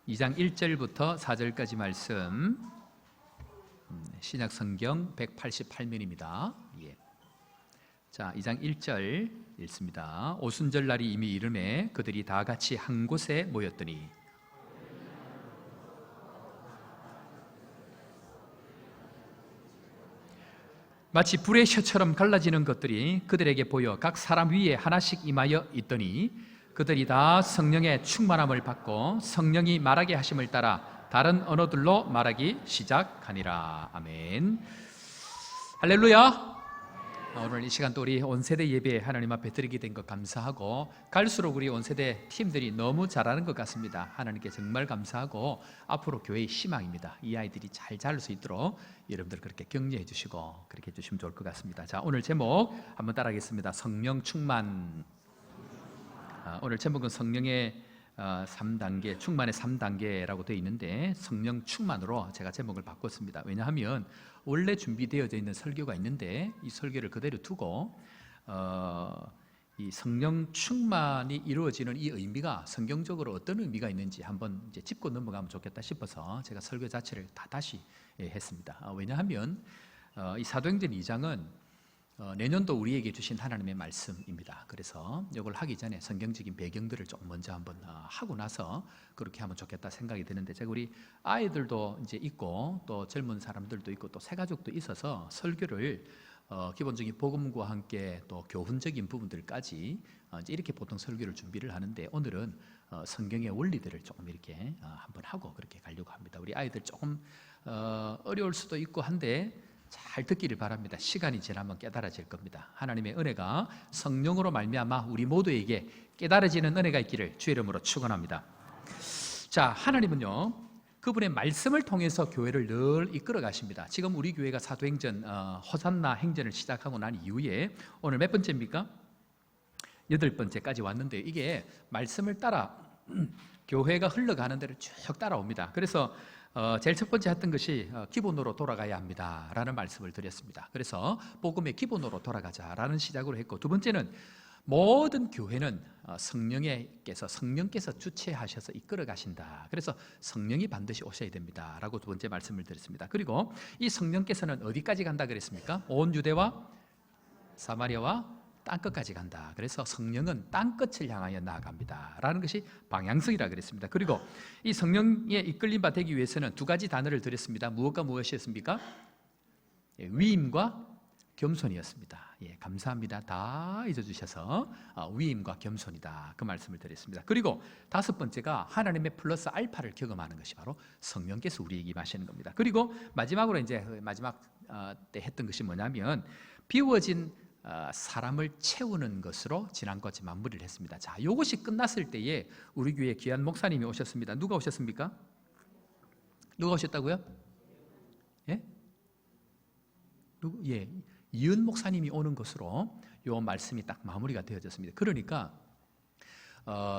2장 1절부터 4절까지 말씀, 신약성경 188면입니다. 자, 2장 1절 읽습니다. 오순절 날이 이미 이르매 그들이 다 같이 한 곳에 모였더니 마치 불의 혀처럼 갈라지는 것들이 그들에게 보여 각 사람 위에 하나씩 임하여 있더니 그들이 다 성령의 충만함을 받고 성령이 말하게 하심을 따라 다른 언어들로 말하기 시작하니라. 아멘. 할렐루야. 오늘 이 시간 또 우리 온세대 예배 하나님 앞에 드리게 된 것 감사하고, 갈수록 우리 온세대 팀들이 너무 잘하는 것 같습니다. 하나님께 정말 감사하고 앞으로 교회의 희망입니다. 이 아이들이 잘 자랄 수 있도록 여러분들 그렇게 격려해 주시고 그렇게 해주시면 좋을 것 같습니다. 자, 오늘 제목 한번 따라하겠습니다. 성령 충만. 오늘 제목은 성령의 3단계, 충만의 3단계라고 되어 있는데 성령 충만으로 제가 제목을 바꿨습니다. 왜냐하면 원래 준비되어져 있는 설교가 있는데 이 설교를 그대로 두고 이 성령 충만이 이루어지는 이 의미가 성경적으로 어떤 의미가 있는지 한번 이제 짚고 넘어가면 좋겠다 싶어서 제가 설교 자체를 다 다시 했습니다. 왜냐하면 이 사도행전 2장은 내년도 우리에게 주신 하나님의 말씀입니다. 그래서 이걸 하기 전에 성경적인 배경들을 좀 먼저 한번 하고 나서 그렇게 하면 좋겠다 생각이 드는데, 제가 우리 아이들도 이제 있고 또 젊은 사람들도 있고 또 새가족도 있어서 설교를 기본적인 복음과 함께 또 교훈적인 부분들까지 이제 이렇게 보통 설교를 준비를 하는데, 오늘은 성경의 원리들을 조금 이렇게 한번 하고 그렇게 가려고 합니다. 우리 아이들 조금 어려울 수도 있고 한데 잘 듣기를 바랍니다. 시간이 지나면 깨달아질 겁니다. 하나님의 은혜가 성령으로 말미암아 우리 모두에게 깨달아지는 은혜가 있기를 주의 이름으로 축원합니다. 자, 하나님은요 그분의 말씀을 통해서 교회를 늘 이끌어 가십니다. 지금 우리 교회가 사도행전 호산나 행전을 시작하고 난 이후에 오늘 몇 번째입니까? 8번째까지 왔는데, 이게 말씀을 따라 교회가 흘러가는 대로 쭉 따라옵니다. 그래서 제일 첫 번째 했던 것이 기본으로 돌아가야 합니다 라는 말씀을 드렸습니다. 그래서 복음의 기본으로 돌아가자라는 시작으로 했고, 두 번째는 모든 교회는 성령께서 주체하셔서 이끌어 가신다. 그래서 성령이 반드시 오셔야 됩니다 라고 두 번째 말씀을 드렸습니다. 그리고 이 성령께서는 어디까지 간다 그랬습니까? 온 유대와 사마리아와 땅끝까지 간다. 그래서 성령은 땅끝을 향하여 나아갑니다 라는 것이 방향성이라 그랬습니다. 그리고 이 성령에 이끌림 바 되기 위해서는 두 가지 단어를 드렸습니다. 무엇과 무엇이었습니까? 위임과 겸손이었습니다. 감사합니다. 다 잊어주셔서 위임과 겸손이다, 그 말씀을 드렸습니다. 그리고 다섯 번째가 하나님의 플러스 알파를 경험하는 것이 바로 성령께서 우리에게 임하시는 겁니다. 그리고 마지막으로 이제 마지막 때 했던 것이 뭐냐면 비워진 사람을 채우는 것으로 지난주에 마무리를 했습니다. 자, 이것이 끝났을 때에 우리 교회에 귀한 목사님이 오셨습니다. 누가 오셨습니까? 누가 오셨다고요? 예? 이은 목사님이 오는 것으로 이 말씀이 딱 마무리가 되어졌습니다. 그러니까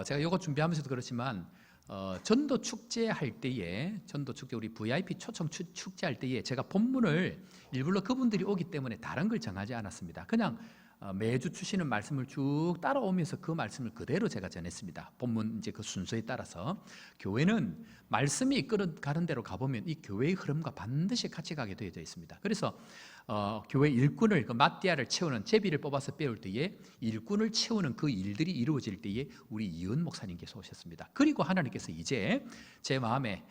제가 이거 준비하면서도 그렇지만 전도 축제 할 때에, 전도 축제 우리 VIP 초청 축제 할 때에 제가 본문을 일부러 그분들이 오기 때문에 다른 걸 정하지 않았습니다. 그냥 매주 주시는 말씀을 쭉 따라오면서 그 말씀을 그대로 제가 전했습니다. 본문 이제 그 순서에 따라서 교회는 말씀이 이끌어가는 대로 가보면 이 교회의 흐름과 반드시 같이 가게 되어져 있습니다. 그래서 교회 일꾼을, 그 마띠아를 채우는, 제비를 뽑아서 빼올 때에 일꾼을 채우는 그 일들이 이루어질 때에 우리 이은 목사님께서 오셨습니다. 그리고 하나님께서 이제 제 마음에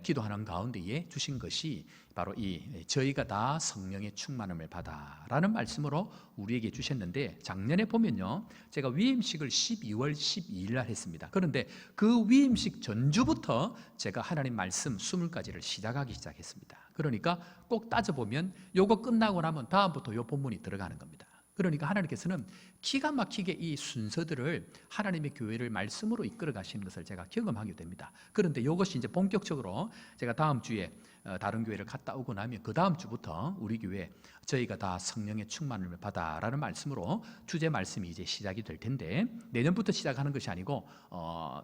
기도하는 가운데에 주신 것이 바로 이 저희가 다 성령의 충만함을 받아라는 말씀으로 우리에게 주셨는데, 작년에 보면요 제가 위임식을 12월 12일 날 했습니다. 그런데 그 위임식 전주부터 제가 하나님 말씀 20가지를 시작했습니다. 그러니까 꼭 따져보면 요거 끝나고 나면 다음부터 요 본문이 들어가는 겁니다. 그러니까 하나님께서는 기가 막히게 이 순서들을 하나님의 교회를 말씀으로 이끌어 가시는 것을 제가 경험하게 됩니다. 그런데 이것이 이제 본격적으로 제가 다음 주에 다른 교회를 갔다 오고 나면 그 다음 주부터 우리 교회 저희가 다 성령의 충만을 받아라는 말씀으로 주제 말씀이 이제 시작이 될 텐데, 내년부터 시작하는 것이 아니고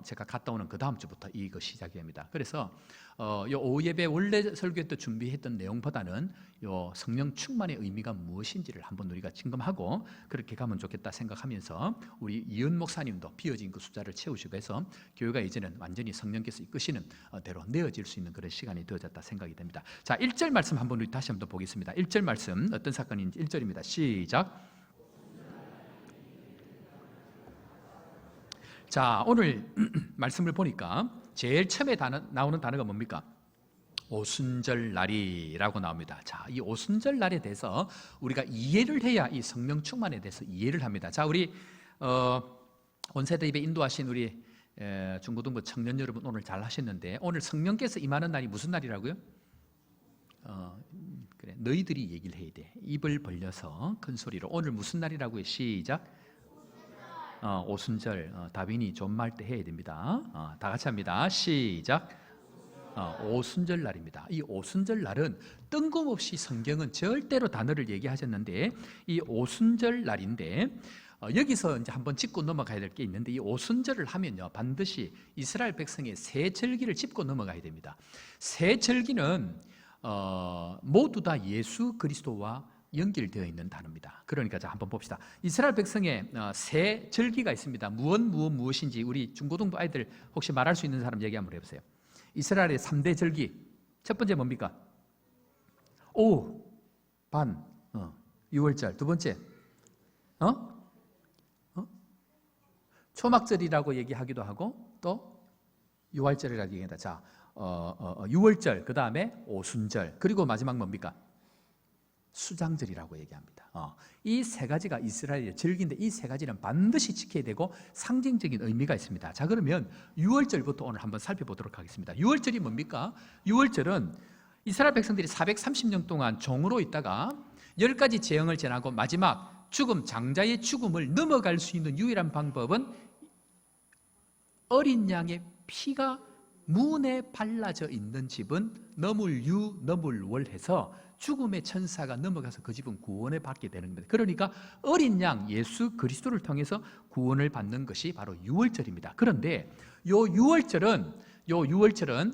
제가 갔다 오는 그 다음 주부터 이거 시작이 됩니다. 그래서 요 오후 예배 원래 설교 때 준비했던 내용보다는 요 성령 충만의 의미가 무엇인지를 한번 우리가 점검하고 그렇게 가면 좋겠다 생각하면서, 우리 이은 목사님도 비어진 그 숫자를 채우시고 해서 교회가 이제는 완전히 성령께서 이끄시는 대로 내어질 수 있는 그런 시간이 되어졌다 생각이 됩니다. 자, 1절 말씀 한번 우리 다시 한번 보겠습니다. 1절 말씀 어떤 사건인지 1절입니다. 시작. 자, 오늘 말씀을 보니까 제일 처음에 나오는 단어가 뭡니까? 오순절 날이라고 나옵니다. 자, 이 오순절 날에 대해서 우리가 이해를 해야 이 성령 충만에 대해서 이해를 합니다. 자, 우리 온세대 예배 인도하신 우리 중고등부 청년 여러분 오늘 잘 하셨는데, 오늘 성령께서 임하는 날이 무슨 날이라고요? 그래, 너희들이 얘기를 해야 돼. 입을 벌려서 큰 소리로 오늘 무슨 날이라고요? 시작. 오순절. 다빈이 존말 때 해야 됩니다. 다 같이 합니다. 시작. 오순절 날입니다. 이 오순절 날은 뜬금없이 성경은 절대로 단어를 얘기하셨는데, 이 오순절 날인데 여기서 이제 한번 짚고 넘어가야 될 게 있는데, 이 오순절을 하면요 반드시 이스라엘 백성의 세 절기를 짚고 넘어가야 됩니다. 세 절기는 모두 다 예수 그리스도와 연결되어 있는 단어입니다. 그러니까 자, 한번 봅시다. 이스라엘 백성의 세 절기가 있습니다. 무엇인지 우리 중고등부 아이들 혹시 말할 수 있는 사람 얘기 한번 해보세요. 이스라엘의 3대 절기, 첫 번째 뭡니까? 오, 반, 유월절. 두 번째 초막절이라고 얘기하기도 하고 또 유월절이라고 얘기한다. 자, 유월절, 그 다음에 오순절, 그리고 마지막 뭡니까? 수장절이라고 얘기합니다. 이 세 가지가 이스라엘의 절기인데, 이 세 가지는 반드시 지켜야 되고 상징적인 의미가 있습니다. 자, 그러면 유월절부터 오늘 한번 살펴보도록 하겠습니다. 유월절이 뭡니까? 유월절은 이스라엘 백성들이 430년 동안 종으로 있다가 10가지 재앙을 지나고 마지막 죽음, 장자의 죽음을 넘어갈 수 있는 유일한 방법은 어린 양의 피가 문에 발라져 있는 집은 너물유, 너물월 해서 죽음의 천사가 넘어가서 그 집은 구원을 받게 되는 겁니다. 그러니까 어린 양 예수 그리스도를 통해서 구원을 받는 것이 바로 유월절입니다. 그런데 요 유월절은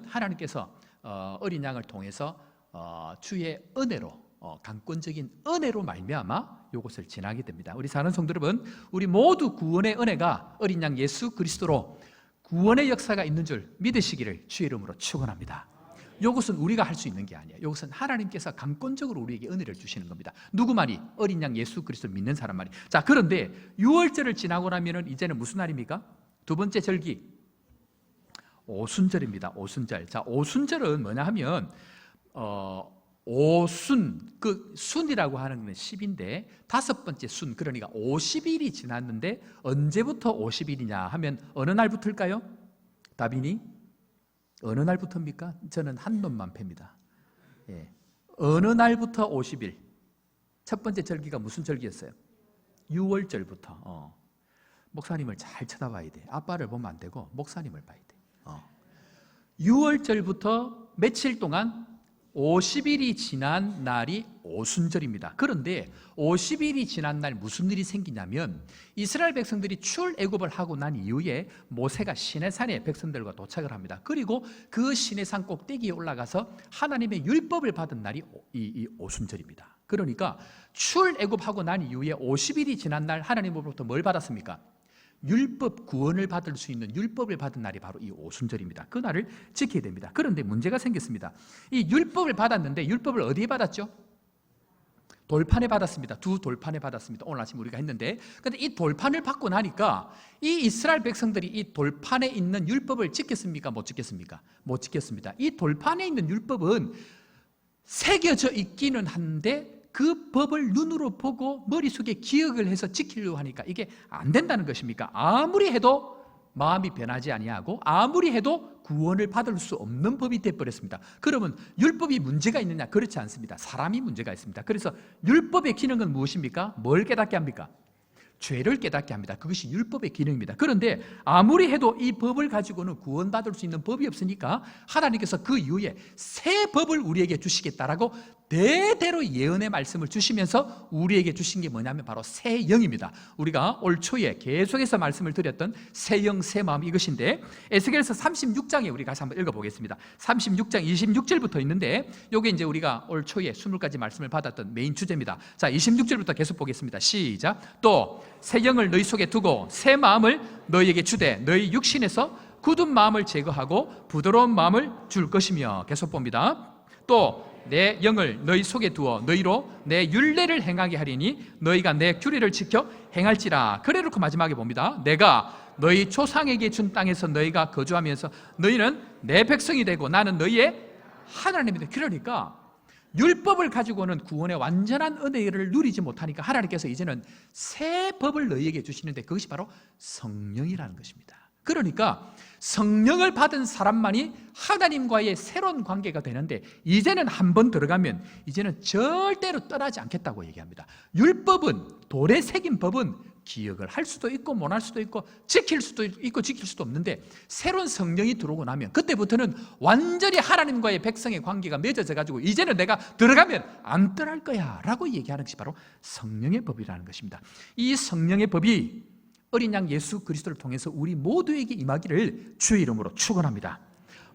하나님께서 어린 양을 통해서 주의 은혜로, 강권적인 은혜로 말미암아 이것을 지나게 됩니다. 우리 사는 성도 여러분, 우리 모두 구원의 은혜가 어린 양 예수 그리스도로 구원의 역사가 있는 줄 믿으시기를 주의 이름으로 축원합니다. 이것은 우리가 할 수 있는 게 아니에요. 이것은 하나님께서 강권적으로 우리에게 은혜를 주시는 겁니다. 누구 말이? 어린 양 예수 그리스도를 믿는 사람 말이. 자, 그런데 유월절을 지나고 나면은 이제는 무슨 날입니까? 두 번째 절기 오순절입니다. 오순절. 자, 오순절은 뭐냐 하면 오순, 그 순이라고 하는 건 10인데 다섯 번째 순, 그러니까 50일이 지났는데 언제부터 50일이냐 하면 어느 날부터일까요? 다빈이 어느 날부터입니까? 저는 한 놈만 팹니다. 예. 어느 날부터 50일? 첫 번째 절기가 무슨 절기였어요? 유월절부터. 목사님을 잘 쳐다봐야 돼. 아빠를 보면 안 되고 목사님을 봐야 돼. 유월절부터 며칠 동안 50일이 지난 날이 오순절입니다. 그런데 50일이 지난 날 무슨 일이 생기냐면, 이스라엘 백성들이 출애굽을 하고 난 이후에 모세가 시내산에 백성들과 도착을 합니다. 그리고 그 시내산 꼭대기에 올라가서 하나님의 율법을 받은 날이 이 오순절입니다. 그러니까 출애굽하고 난 이후에 50일이 지난 날 하나님으로부터 뭘 받았습니까? 율법, 구원을 받을 수 있는 율법을 받은 날이 바로 이 오순절입니다. 그 날을 지켜야 됩니다. 그런데 문제가 생겼습니다. 이 율법을 받았는데 율법을 어디에 받았죠? 돌판에 받았습니다. 두 돌판에 받았습니다. 오늘 아침 우리가 했는데, 그런데 이 돌판을 받고 나니까 이 이스라엘 백성들이 이 돌판에 있는 율법을 지켰습니까? 못 지켰습니까? 못 지켰습니다. 이 돌판에 있는 율법은 새겨져 있기는 한데 그 법을 눈으로 보고 머릿속에 기억을 해서 지키려고 하니까 이게 안 된다는 것입니까? 아무리 해도 마음이 변하지 아니하고 아무리 해도 구원을 받을 수 없는 법이 되어버렸습니다. 그러면 율법이 문제가 있느냐? 그렇지 않습니다. 사람이 문제가 있습니다. 그래서 율법의 기능은 무엇입니까? 뭘 깨닫게 합니까? 죄를 깨닫게 합니다. 그것이 율법의 기능입니다. 그런데 아무리 해도 이 법을 가지고는 구원받을 수 있는 법이 없으니까 하나님께서 그 이후에 새 법을 우리에게 주시겠다라고 대대로 예언의 말씀을 주시면서 우리에게 주신 게 뭐냐면 바로 새 영입니다. 우리가 올 초에 계속해서 말씀을 드렸던 새 영, 새 마음 이것인데, 에스겔서 36장에 우리 다시 한번 읽어보겠습니다. 36장 26절부터 있는데 이게 이제 우리가 올 초에 20가지 말씀을 받았던 메인 주제입니다. 자, 26절부터 계속 보겠습니다. 시작. 또 새 영을 너희 속에 두고 새 마음을 너희에게 주되 너희 육신에서 굳은 마음을 제거하고 부드러운 마음을 줄 것이며, 계속 봅니다. 또 내 영을 너희 속에 두어 너희로 내 율례를 행하게 하리니 너희가 내 규례를 지켜 행할지라. 그래 놓고 마지막에 봅니다. 내가 너희 조상에게 준 땅에서 너희가 거주하면서 너희는 내 백성이 되고 나는 너희의 하나님이 되고. 그러니까 율법을 가지고는 구원의 완전한 은혜를 누리지 못하니까 하나님께서 이제는 새 법을 너희에게 주시는데 그것이 바로 성령이라는 것입니다. 그러니까 성령을 받은 사람만이 하나님과의 새로운 관계가 되는데, 이제는 한번 들어가면 이제는 절대로 떠나지 않겠다고 얘기합니다. 율법은, 돌에 새긴 법은 기억을 할 수도 있고 못 할 수도 있고 지킬 수도 있고 지킬 수도 없는데, 새로운 성령이 들어오고 나면 그때부터는 완전히 하나님과의 백성의 관계가 맺어져 가지고 이제는 내가 들어가면 안 떠날 거야 라고 얘기하는 것이 바로 성령의 법이라는 것입니다. 이 성령의 법이 어린 양 예수 그리스도를 통해서 우리 모두에게 임하기를 주의 이름으로 축원합니다.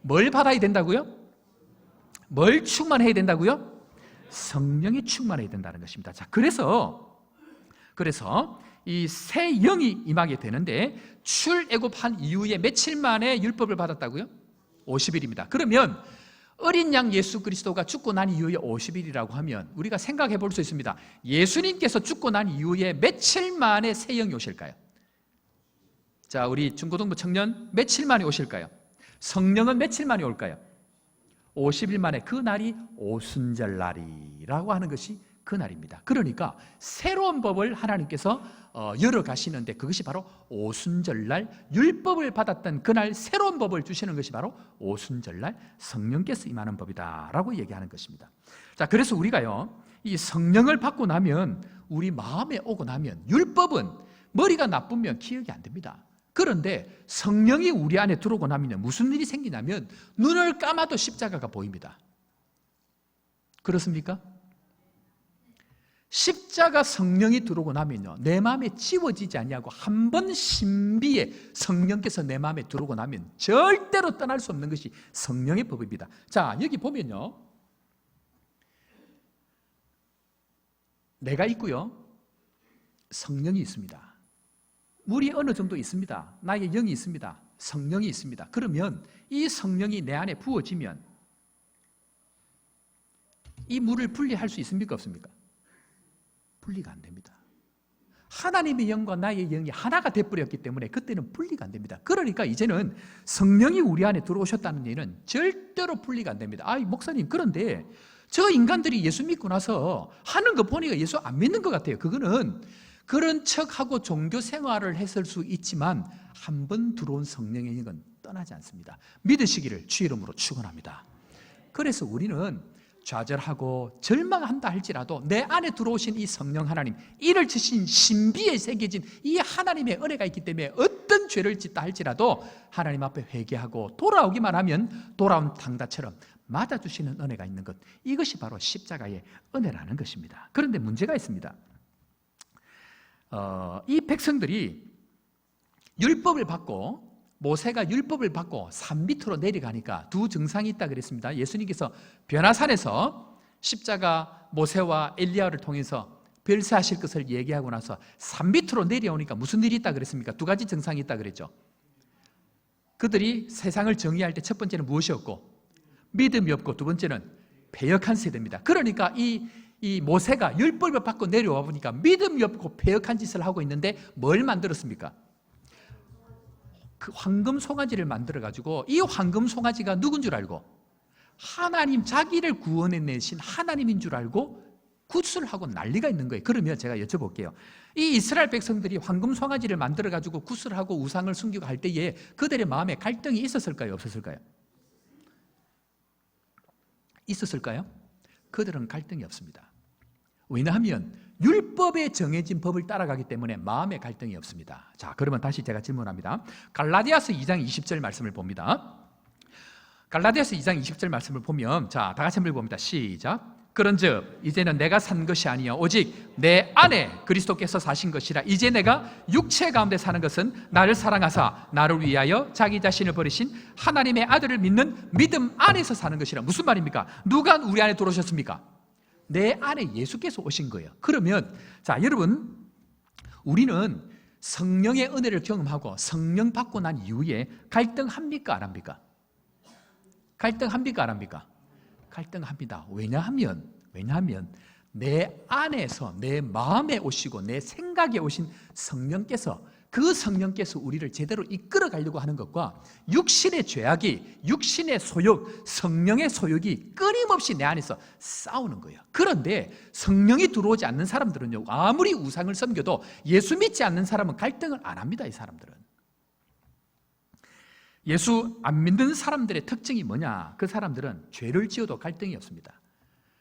뭘 받아야 된다고요? 뭘 충만해야 된다고요? 성령이 충만해야 된다는 것입니다. 자, 그래서 이 새 영이 임하게 되는데, 출애굽한 이후에 며칠 만에 율법을 받았다고요? 50일입니다. 그러면 어린 양 예수 그리스도가 죽고 난 이후에 50일이라고 하면 우리가 생각해 볼 수 있습니다. 예수님께서 죽고 난 이후에 며칠 만에 새 영이 오실까요? 자, 우리 중고등부 청년 며칠 만에 오실까요? 성령은 며칠 만에 올까요? 50일 만에. 그 날이 오순절날이라고 하는 것이 그 날입니다. 그러니까 새로운 법을 하나님께서 열어 가시는데 그것이 바로 오순절날, 율법을 받았던 그날 새로운 법을 주시는 것이 바로 오순절날 성령께서 임하는 법이다라고 얘기하는 것입니다. 자, 그래서 우리가요, 이 성령을 받고 나면, 우리 마음에 오고 나면, 율법은 머리가 나쁘면 기억이 안 됩니다. 그런데 성령이 우리 안에 들어오고 나면 무슨 일이 생기냐면 눈을 감아도 십자가가 보입니다. 그렇습니까? 십자가 성령이 들어오고 나면요, 내 마음에 지워지지 않냐고, 한 번 신비에 성령께서 내 마음에 들어오고 나면 절대로 떠날 수 없는 것이 성령의 법입니다. 자, 여기 보면요, 내가 있고요, 성령이 있습니다. 물이 어느 정도 있습니다. 나의 영이 있습니다. 성령이 있습니다. 그러면 이 성령이 내 안에 부어지면 이 물을 분리할 수 있습니까? 없습니까? 분리가 안 됩니다. 하나님의 영과 나의 영이 하나가 돼버렸기 때문에 그때는 분리가 안 됩니다. 그러니까 이제는 성령이 우리 안에 들어오셨다는 얘기는 절대로 분리가 안 됩니다. 아이, 목사님, 그런데 저 인간들이 예수 믿고 나서 하는 거 보니까 예수 안 믿는 것 같아요. 그거는 그런 척하고 종교 생활을 했을 수 있지만 한 번 들어온 성령의 영은 떠나지 않습니다. 믿으시기를 주의 이름으로 축원합니다. 그래서 우리는 좌절하고 절망한다 할지라도 내 안에 들어오신 이 성령 하나님, 이를 지신 신비에 새겨진 이 하나님의 은혜가 있기 때문에 어떤 죄를 짓다 할지라도 하나님 앞에 회개하고 돌아오기만 하면 돌아온 당다처럼 맞아주시는 은혜가 있는 것, 이것이 바로 십자가의 은혜라는 것입니다. 그런데 문제가 있습니다. 이 백성들이 율법을 받고, 모세가 율법을 받고 산 밑으로 내려가니까 두 증상이 있다 그랬습니다. 예수님께서 변화산에서 십자가 모세와 엘리야를 통해서 별세하실 것을 얘기하고 나서 산 밑으로 내려오니까 무슨 일이 있다 그랬습니까? 두 가지 증상이 있다 그랬죠. 그들이 세상을 정의할 때 첫 번째는 무엇이었고, 믿음이 없고, 두 번째는 패역한 세대입니다. 그러니까 이 모세가 율법을 받고 내려와 보니까 믿음이 없고 패역한 짓을 하고 있는데 뭘 만들었습니까? 그 황금 송아지를 만들어 가지고, 이 황금 송아지가 누군 줄 알고, 하나님, 자기를 구원해내신 하나님인 줄 알고 굿을 하고 난리가 있는 거예요. 그러면 제가 여쭤볼게요. 이 이스라엘 백성들이 황금 송아지를 만들어 가지고 굿을 하고 우상을 숨기고 할 때에 그들의 마음에 갈등이 있었을까요? 없었을까요? 있었을까요? 그들은 갈등이 없습니다. 왜냐하면 율법에 정해진 법을 따라가기 때문에 마음의 갈등이 없습니다. 자, 그러면 다시 제가 질문합니다. 갈라디아서 2장 20절 말씀을 봅니다. 갈라디아서 2장 20절 말씀을 보면, 자, 다 같이 한번 읽어봅니다. 시작. 그런즉 이제는 내가 산 것이 아니요 오직 내 안에 그리스도께서 사신 것이라. 이제 내가 육체 가운데 사는 것은 나를 사랑하사 나를 위하여 자기 자신을 버리신 하나님의 아들을 믿는 믿음 안에서 사는 것이라. 무슨 말입니까? 누가 우리 안에 들어오셨습니까? 내 안에 예수께서 오신 거예요. 그러면 자, 여러분, 우리는 성령의 은혜를 경험하고 성령 받고 난 이후에 갈등합니까? 안 합니까? 갈등합니까? 안 합니까? 갈등합니다. 왜냐하면 내 안에서 내 마음에 오시고 내 생각에 오신 성령께서, 그 성령께서 우리를 제대로 이끌어 가려고 하는 것과 육신의 죄악이, 육신의 소욕, 성령의 소욕이 끊임없이 내 안에서 싸우는 거예요. 그런데 성령이 들어오지 않는 사람들은요, 아무리 우상을 섬겨도 예수 믿지 않는 사람은 갈등을 안 합니다. 이 사람들은. 예수 안 믿는 사람들의 특징이 뭐냐? 그 사람들은 죄를 지어도 갈등이 없습니다.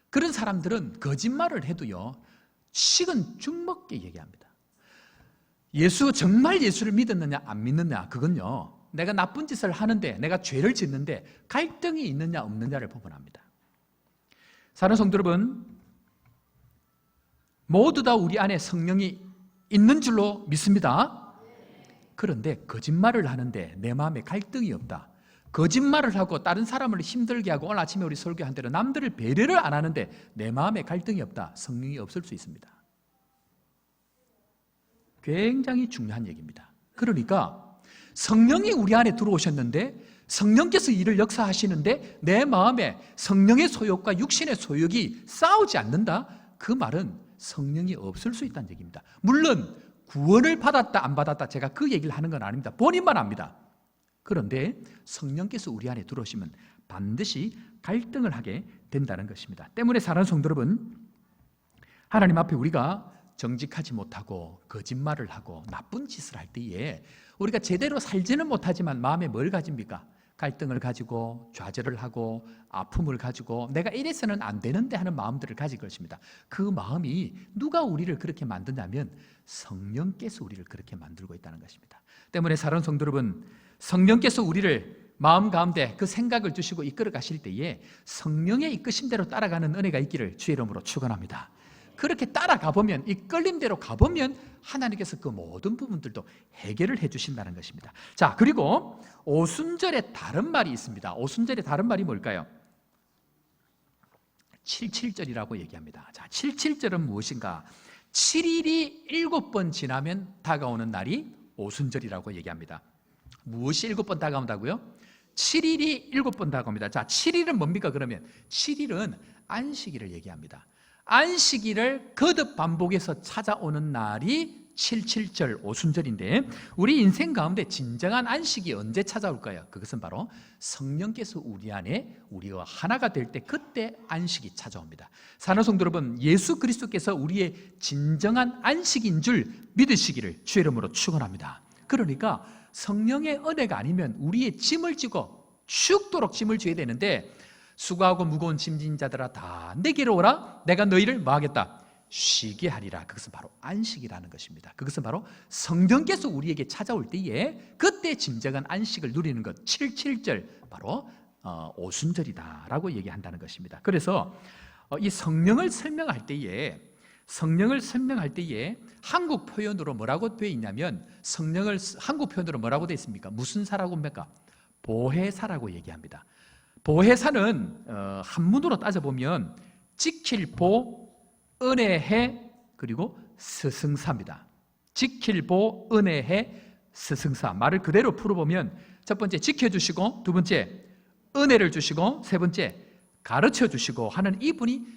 그런 사람들은 거짓말을 해도요, 식은 죽 먹게 얘기합니다. 정말 예수를 믿었느냐 안 믿느냐, 그건요, 내가 나쁜 짓을 하는데, 내가 죄를 짓는데 갈등이 있느냐 없느냐를 구분합니다. 사랑하는 성도 여러분, 모두 다 우리 안에 성령이 있는 줄로 믿습니다. 그런데 거짓말을 하는데 내 마음에 갈등이 없다. 거짓말을 하고 다른 사람을 힘들게 하고, 오늘 아침에 우리 설교한 대로 남들을 배려를 안 하는데 내 마음에 갈등이 없다. 성령이 없을 수 있습니다. 굉장히 중요한 얘기입니다. 그러니까 성령이 우리 안에 들어오셨는데, 성령께서 일을 역사하시는데 내 마음에 성령의 소욕과 육신의 소욕이 싸우지 않는다? 그 말은 성령이 없을 수 있다는 얘기입니다. 물론 구원을 받았다 안 받았다 제가 그 얘기를 하는 건 아닙니다. 본인만 압니다. 그런데 성령께서 우리 안에 들어오시면 반드시 갈등을 하게 된다는 것입니다. 때문에 사랑하는 성도 여러분, 하나님 앞에 우리가 정직하지 못하고 거짓말을 하고 나쁜 짓을 할 때에 우리가 제대로 살지는 못하지만 마음에 뭘 가집니까? 갈등을 가지고 좌절을 하고 아픔을 가지고 내가 이래서는 안 되는데 하는 마음들을 가질 것입니다. 그 마음이 누가 우리를 그렇게 만드냐면 성령께서 우리를 그렇게 만들고 있다는 것입니다. 때문에 사랑하는 성도 여러분, 성령께서 우리를 마음 가운데 그 생각을 주시고 이끌어 가실 때에 성령의 이끄심대로 따라가는 은혜가 있기를 주의 이름으로 축원합니다. 그렇게 따라가 보면, 이끌림대로 가보면 하나님께서 그 모든 부분들도 해결을 해주신다는 것입니다. 자, 그리고 오순절에 다른 말이 있습니다. 오순절의 다른 말이 뭘까요? 77절이라고 얘기합니다. 자, 77절은 무엇인가? 7일이 7번 지나면 다가오는 날이 오순절이라고 얘기합니다. 무엇이 7번 다가온다고요? 7일이 7번 다가옵니다. 자, 7일은 뭡니까? 그러면 7일은 안식일을 얘기합니다. 안식일을 거듭 반복해서 찾아오는 날이 77절 오순절인데, 우리 인생 가운데 진정한 안식이 언제 찾아올까요? 그것은 바로 성령께서 우리 안에 우리와 하나가 될 때, 그때 안식이 찾아옵니다. 사랑하는 성도 여러분, 예수 그리스도께서 우리의 진정한 안식인 줄 믿으시기를 주의 이름으로 축원합니다. 그러니까 성령의 은혜가 아니면 우리의 짐을 지고 죽도록 짐을 져야 되는데, 수고하고 무거운 짐진 자들아 다 내게로 오라, 내가 너희를 뭐 하겠다? 쉬게 하리라. 그것은 바로 안식이라는 것입니다. 그것은 바로 성령께서 우리에게 찾아올 때에 그때 진정한 안식을 누리는 것, 77절 바로 오순절이다라고 얘기한다는 것입니다. 그래서 이 성령을 설명할 때에 한국 표현으로 뭐라고 되어 있냐면, 성령을 한국 표현으로 뭐라고 되어 있습니까? 무슨 사라고 합니까? 보혜사라고 얘기합니다. 보혜사는 한문으로 따져보면 지킬 보, 은혜해, 그리고 스승사입니다. 지킬 보, 은혜해, 스승사. 말을 그대로 풀어보면 첫 번째 지켜주시고, 두 번째 은혜를 주시고, 세 번째 가르쳐주시고 하는 이분이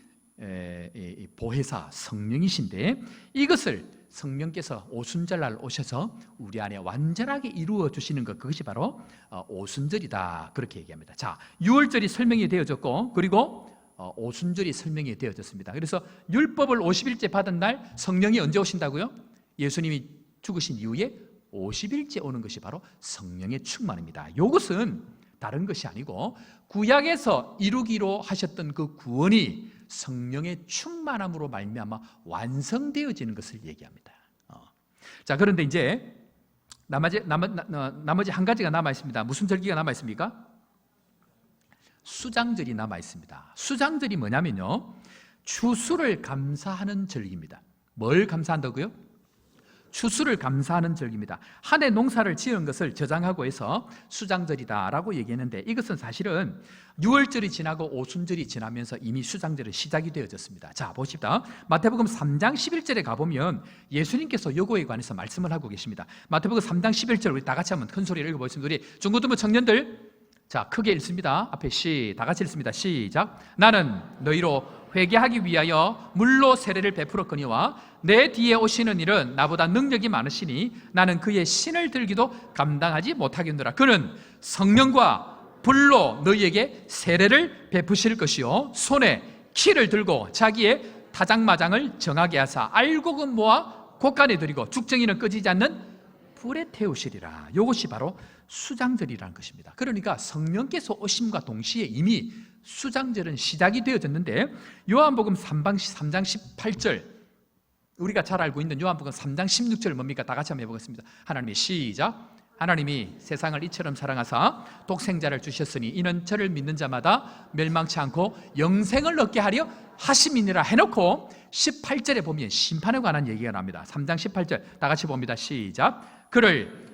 보혜사 성령이신데, 이것을 성령께서 오순절날 오셔서 우리 안에 완전하게 이루어 주시는 것, 그것이 바로 오순절이다, 그렇게 얘기합니다. 자, 6월절이 설명이 되어졌고, 그리고 오순절이 설명이 되어졌습니다. 그래서 율법을 50일째 받은 날 성령이 언제 오신다고요? 예수님이 죽으신 이후에 50일째 오는 것이 바로 성령의 충만입니다. 이것은 다른 것이 아니고 구약에서 이루기로 하셨던 그 구원이 성령의 충만함으로 말미암아 완성되어지는 것을 얘기합니다. 자, 그런데 이제 나머지 한 가지가 남아 있습니다. 무슨 절기가 남아 있습니까? 수장절이 남아 있습니다. 수장절이 뭐냐면요, 추수를 감사하는 절기입니다. 뭘 감사한다고요? 추수를 감사하는 절기입니다. 한 해 농사를 지은 것을 저장하고 해서 수장절이다라고 얘기했는데, 이것은 사실은 유월절이 지나고 오순절이 지나면서 이미 수장절이 시작이 되어졌습니다. 자, 보십시다. 마태복음 3장 11절에 가보면 예수님께서 요거에 관해서 말씀을 하고 계십니다. 마태복음 3장 11절 우리 다 같이 한번 큰 소리로 읽어보겠습니다. 우리 중고등부 청년들, 자, 크게 읽습니다. 앞에 다 같이 읽습니다. 시작. 나는 너희로 회개하기 위하여 물로 세례를 베풀었거니와 내 뒤에 오시는 이는 나보다 능력이 많으시니 나는 그의 신을 들기도 감당하지 못하겠노라. 그는 성령과 불로 너희에게 세례를 베푸실 것이요 손에 키를 들고 자기의 타작마장을 정하게 하사 알곡은 모아 곡간에 들이고 죽정이는 꺼지지 않는 불에 태우시리라. 이것이 바로 수장절이라는 것입니다. 그러니까 성령께서 오심과 동시에 이미 수장절은 시작이 되어졌는데, 요한복음 3장 18절, 우리가 잘 알고 있는 요한복음 3장 16절 뭡니까? 다 같이 한번 해보겠습니다. 하나님이 시작. 하나님이 세상을 이처럼 사랑하사 독생자를 주셨으니 이는 저를 믿는 자마다 멸망치 않고 영생을 얻게 하려 하심이니라 해놓고 18절에 보면 심판에 관한 얘기가 납니다. 3장 18절 다 같이 봅니다. 시작. 그를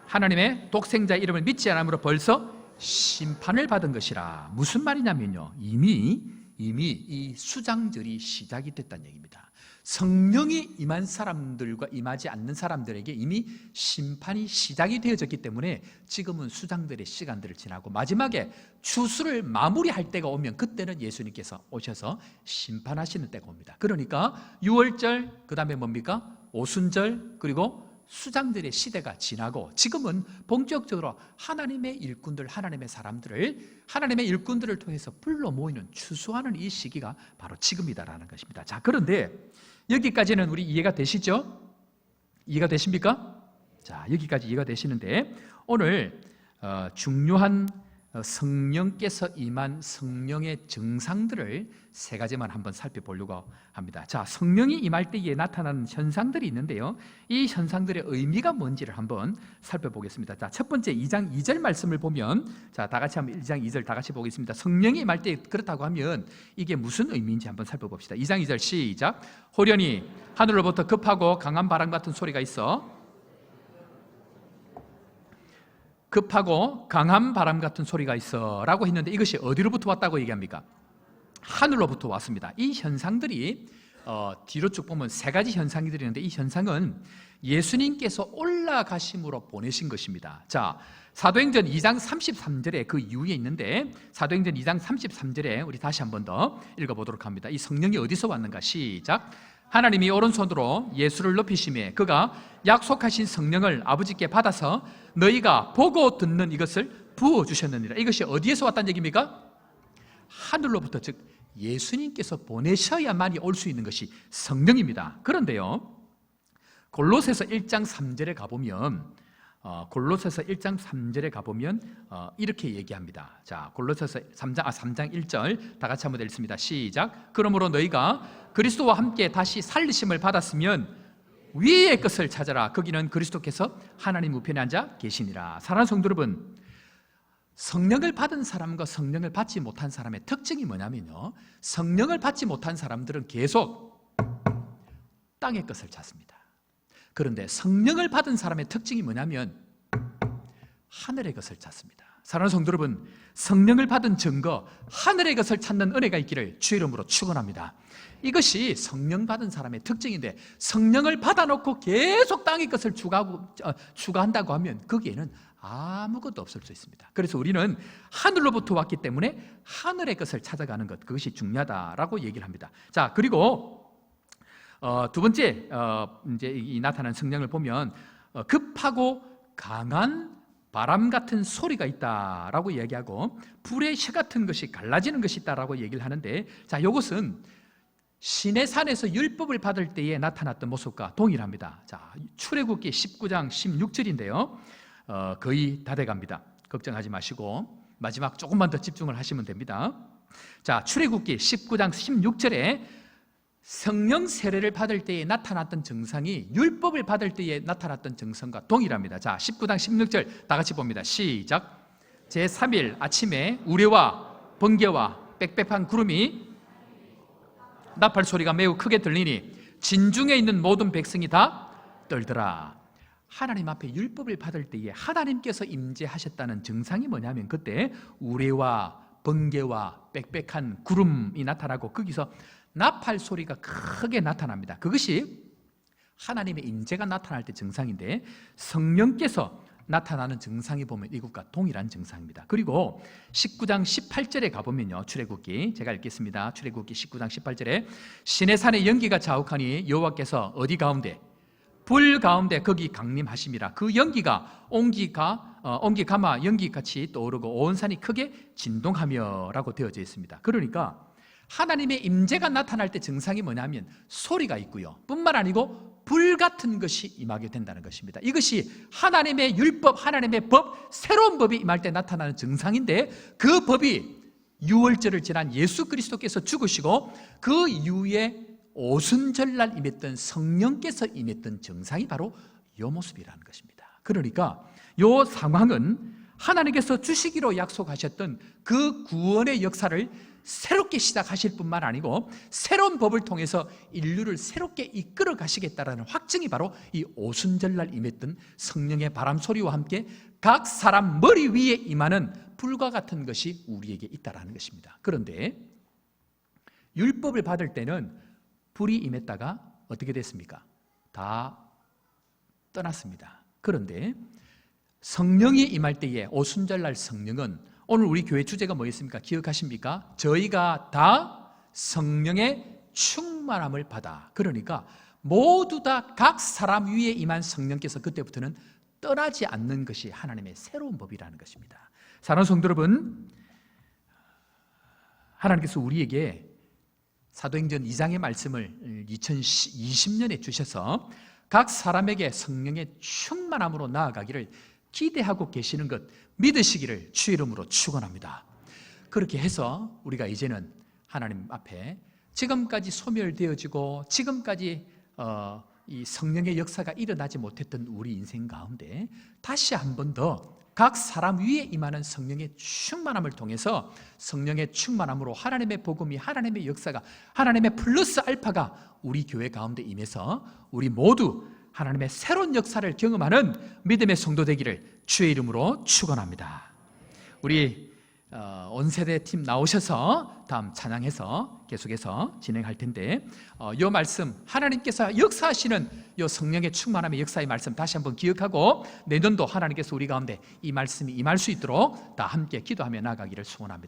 하나님의 독생자 이름을 믿지 않음으로 벌써 심판을 받은 것이라. 무슨 말이냐면요, 이미 이 수장절이 시작이 됐다는 얘기입니다. 성령이 임한 사람들과 임하지 않는 사람들에게 이미 심판이 시작이 되어졌기 때문에 지금은 수장절의 시간들을 지나고 마지막에 추수를 마무리할 때가 오면 그때는 예수님께서 오셔서 심판하시는 때가 옵니다. 그러니까 유월절, 그 다음에 뭡니까? 오순절, 그리고 수장들의 시대가 지나고 지금은 본격적으로 하나님의 일꾼들, 하나님의 일꾼들을 통해서 불러 모이는, 추수하는 이 시기가 바로 지금이다라는 것입니다. 자, 그런데 여기까지는 우리 이해가 되시죠? 이해가 되십니까? 자, 여기까지 이해가 되시는데 오늘 중요한 성령께서 임한 성령의 증상들을 세 가지만 한번 살펴보려고 합니다. 자, 성령이 임할 때에 나타나는 현상들이 있는데요, 이 현상들의 의미가 뭔지를 한번 살펴보겠습니다. 자, 첫 번째 2장 2절 말씀을 보면, 자, 다 같이 한번 2장 2절 다 같이 보겠습니다. 성령이 임할 때 그렇다고 하면 이게 무슨 의미인지 한번 살펴봅시다. 2장 2절 시작. 호련히 하늘로부터 급하고 강한 바람 같은 소리가 있어. 급하고 강한 바람 같은 소리가 있어 라고 했는데, 이것이 어디로부터 왔다고 얘기합니까? 하늘로부터 왔습니다. 이 현상들이 뒤로 쭉 보면 세 가지 현상들이 있는데, 이 현상은 예수님께서 올라가심으로 보내신 것입니다. 자, 사도행전 2장 33절에 그 이후에 있는데, 사도행전 2장 33절에 우리 다시 한번 더 읽어보도록 합니다. 이 성령이 어디서 왔는가? 시작. 하나님이 오른손으로 예수를 높이심에 그가 약속하신 성령을 아버지께 받아서 너희가 보고 듣는 이것을 부어주셨느니라. 이것이 어디에서 왔다는 얘기입니까? 하늘로부터, 즉 예수님께서 보내셔야만이 올 수 있는 것이 성령입니다. 그런데요, 골로새서 1장 3절에 가보면 이렇게 얘기합니다. 자, 골로새서 3장 1절 다 같이 한번 읽습니다. 시작. 그러므로 너희가 그리스도와 함께 다시 살리심을 받았으면 위의 것을 찾아라. 거기는 그리스도께서 하나님 우편에 앉아 계시니라. 사랑하는 성도 여러분, 성령을 받은 사람과 성령을 받지 못한 사람의 특징이 뭐냐면요, 성령을 받지 못한 사람들은 계속 땅의 것을 찾습니다. 그런데 성령을 받은 사람의 특징이 뭐냐면 하늘의 것을 찾습니다. 사랑하는 성도 여러분, 성령을 받은 증거, 하늘의 것을 찾는 은혜가 있기를 주의 이름으로 축원합니다. 이것이 성령 받은 사람의 특징인데, 성령을 받아놓고 계속 땅의 것을 추구한다고 하면 거기에는 아무것도 없을 수 있습니다. 그래서 우리는 하늘로부터 왔기 때문에 하늘의 것을 찾아가는 것, 그것이 중요하다라고 얘기를 합니다. 자, 그리고 두 번째 이제 이 나타난 성령을 보면 급하고 강한 바람 같은 소리가 있다라고 얘기하고 불의 혀 같은 것이 갈라지는 것이 있다라고 얘기를 하는데, 자, 이것은 시내산에서 율법을 받을 때에 나타났던 모습과 동일합니다. 자, 출애굽기 19장 16절인데요, 거의 다 돼갑니다. 걱정하지 마시고 마지막 조금만 더 집중을 하시면 됩니다. 자, 출애굽기 19장 16절에 성령 세례를 받을 때에 나타났던 증상이 율법을 받을 때에 나타났던 증상과 동일합니다. 자, 19장 16절 다 같이 봅니다. 시작. 제3일 아침에 우레와 번개와 빽빽한 구름이 나팔 소리가 매우 크게 들리니 진중에 있는 모든 백성이 다 떨더라. 하나님 앞에 율법을 받을 때에 하나님께서 임재하셨다는 증상이 뭐냐면 그때 우레와 번개와 빽빽한 구름이 나타나고 거기서 나팔 소리가 크게 나타납니다. 그것이 하나님의 임재가 나타날 때 증상인데 성령께서 나타나는 증상이 보면 이것과 동일한 증상입니다. 그리고 19장 18절에 가보면요, 출애굽기 제가 읽겠습니다. 출애굽기 19장 18절에 시내산의 연기가 자욱하니 여호와께서 어디 가운데? 불 가운데 거기 강림하심이라. 그 연기가 옹기가마 연기같이 떠오르고 온 산이 크게 진동하며 라고 되어져 있습니다. 그러니까 하나님의 임재가 나타날 때 증상이 뭐냐면 소리가 있고요, 뿐만 아니고 불 같은 것이 임하게 된다는 것입니다. 이것이 하나님의 율법, 하나님의 법, 새로운 법이 임할 때 나타나는 증상인데 그 법이 유월절을 지난 예수 그리스도께서 죽으시고 그 이후에 오순절날 임했던 성령께서 임했던 증상이 바로 이 모습이라는 것입니다. 그러니까 이 상황은 하나님께서 주시기로 약속하셨던 그 구원의 역사를 새롭게 시작하실 뿐만 아니고 새로운 법을 통해서 인류를 새롭게 이끌어 가시겠다라는 확증이 바로 이 오순절날 임했던 성령의 바람소리와 함께 각 사람 머리 위에 임하는 불과 같은 것이 우리에게 있다라는 것입니다. 그런데 율법을 받을 때는 불이 임했다가 어떻게 됐습니까? 다 떠났습니다. 그런데 성령이 임할 때에 오순절날 성령은 오늘 우리 교회 주제가 뭐였습니까? 기억하십니까? 저희가 다 성령의 충만함을 받아. 그러니까 모두 다 각 사람 위에 임한 성령께서 그때부터는 떠나지 않는 것이 하나님의 새로운 법이라는 것입니다. 사랑하는 성도 여러분, 하나님께서 우리에게 사도행전 2장의 말씀을 2020년에 주셔서 각 사람에게 성령의 충만함으로 나아가기를 기대하고 계시는 것 믿으시기를 주의 이름으로 축원합니다. 그렇게 해서 우리가 이제는 하나님 앞에 지금까지 소멸되어지고 지금까지 이 성령의 역사가 일어나지 못했던 우리 인생 가운데 다시 한 번 더 각 사람 위에 임하는 성령의 충만함을 통해서 성령의 충만함으로 하나님의 복음이, 하나님의 역사가, 하나님의 플러스 알파가 우리 교회 가운데 임해서 우리 모두 하나님의 새로운 역사를 경험하는 믿음의 성도 되기를 주의 이름으로 축원합니다. 우리 온세대 팀 나오셔서 다음 찬양해서 계속해서 진행할 텐데 이 말씀, 하나님께서 역사하시는 이 성령의 충만함의 역사의 말씀 다시 한번 기억하고 내년도 하나님께서 우리 가운데 이 말씀이 임할 수 있도록 다 함께 기도하며 나아가기를 소원합니다.